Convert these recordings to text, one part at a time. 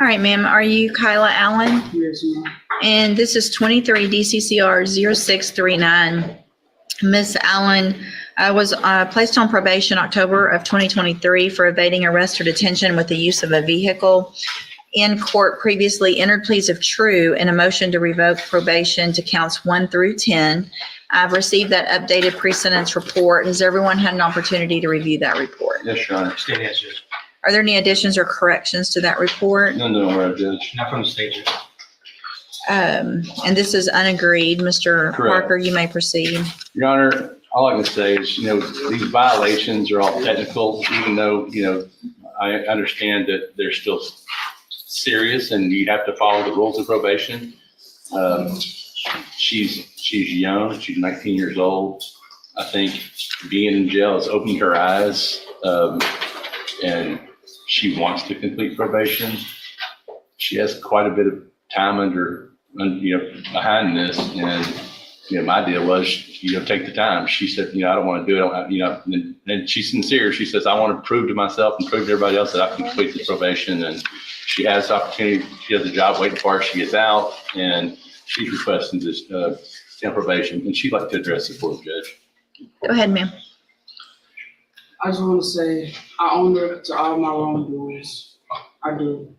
All right, ma'am. Are you Kyla Allen? Yes, ma'am. And this is 23 DCCR 0639. Ms. Allen was placed on probation October of 2023 for evading arrest or detention with the use of a vehicle. In court, previously entered pleas of true and a motion to revoke probation to counts 1 through 10. I've received that updated pre-sentence report. Has everyone had an opportunity to review that report? Yes, Your Honor. State answer. Are there any additions or corrections to that report? No, Judge. Not from the state. Judge. And this is unagreed. Mr. Correct. Parker, you may proceed. Your Honor, all I can say is, these violations are all technical, even though, I understand that they're still serious and you have to follow the rules of probation. She's young. She's 19 years old. I think being in jail has opened her eyes, and she wants to complete probation. She has quite a bit of time behind this, and my deal was, take the time. She said, I don't want to do it. And she's sincere. She says, I want to prove to myself and prove to everybody else that I can complete this probation. And she has the opportunity. She has a job waiting for her. She gets out, and she's requesting this probation, and she'd like to address it for the judge. Go ahead, ma'am. I just want to say I own up to all my wrongdoings. I do.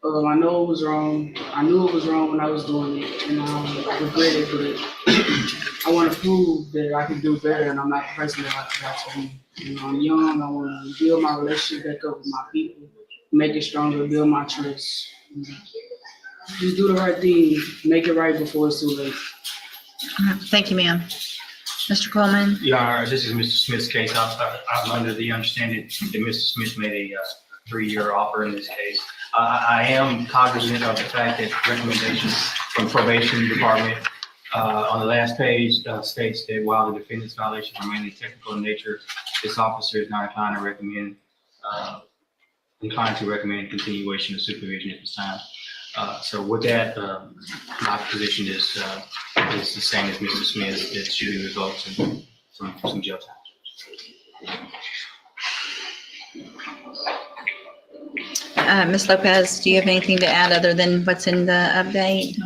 I know it was wrong. I knew it was wrong when I was doing it, and I regret it, but I want to prove that I can do better, and I'm not the person that I got to be. I'm young. I want to build my relationship back up with my people, make it stronger, build my trust. Just do the right thing, make it right before it's too late. Thank you, ma'am. Mr. Coleman? Your Honor, this is Mr. Smith's case. I'm under the understanding that Mr. Smith made a 3-year offer in this case. I am cognizant of the fact that recommendations from probation department on the last page states that while the defendant's violations are mainly technical in nature, this officer is not inclined to recommend continuation of supervision at this time. So with that, my position is the same as Mr. Smith, that should be revoked and some jail time. Ms. Lopez, do you have anything to add other than what's in the update?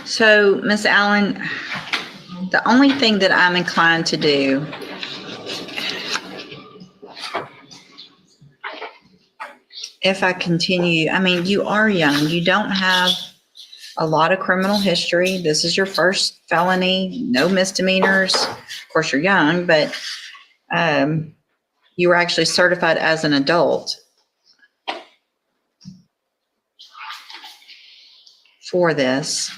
So, Ms. Allen, the only thing that I'm inclined to do if I continue, you are young. You don't have a lot of criminal history. This is your first felony, no misdemeanors. Of course, you're young, but you were actually certified as an adult for this,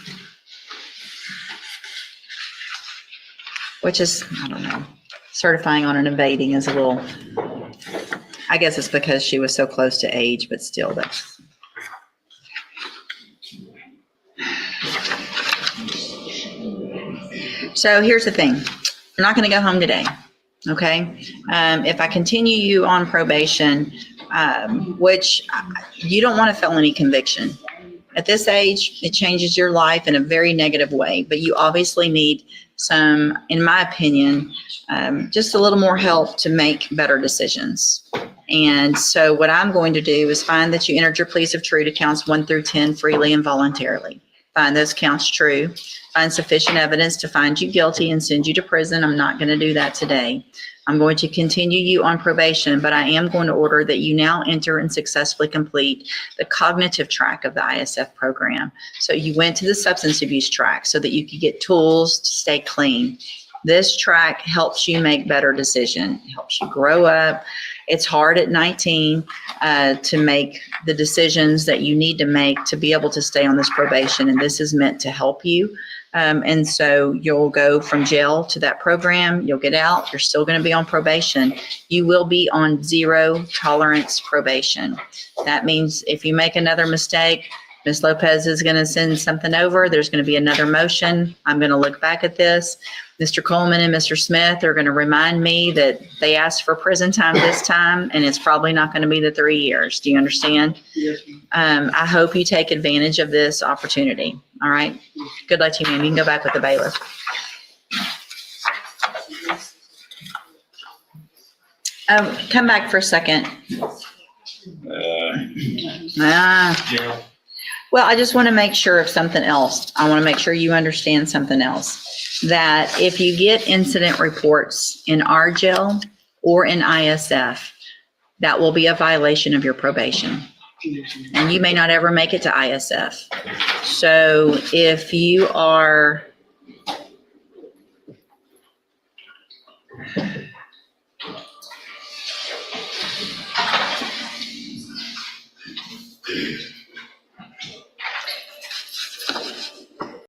which is, I don't know, certifying on an evading is a little, I guess it's because she was so close to age, but still that's. So here's the thing. You're not going to go home today. Okay. If I continue you on probation, which you don't want a felony conviction. At this age, it changes your life in a very negative way, but you obviously need some, in my opinion, just a little more help to make better decisions. And so what I'm going to do is find that you entered your pleas of true to counts 1 through 10 freely and voluntarily. Find those counts true. Find sufficient evidence to find you guilty and send you to prison. I'm not going to do that today. I'm going to continue you on probation, but I am going to order that you now enter and successfully complete the cognitive track of the ISF program. So you went to the substance abuse track so that you could get tools to stay clean. This track helps you make better decisions, helps you grow up. It's hard at 19 to make the decisions that you need to make to be able to stay on this probation, and this is meant to help you. And so you'll go from jail to that program, you'll get out, you're still going to be on probation. You will be on 0 tolerance probation. That means if you make another mistake, Ms. Lopez is going to send something over, there's going to be another motion. I'm going to look back at this. Mr. Coleman and Mr. Smith are going to remind me that they asked for prison time this time, and it's probably not going to be the 3 years. Do you understand? Yes, ma'am. I hope you take advantage of this opportunity. All right. Good luck to you, ma'am. You can go back with the bailiff. Come back for a second. Jail. Well, I just want to make sure of something else. I want to make sure you understand something else. That if you get incident reports in our jail or in ISF, that will be a violation of your probation. And you may not ever make it to ISF. So if you are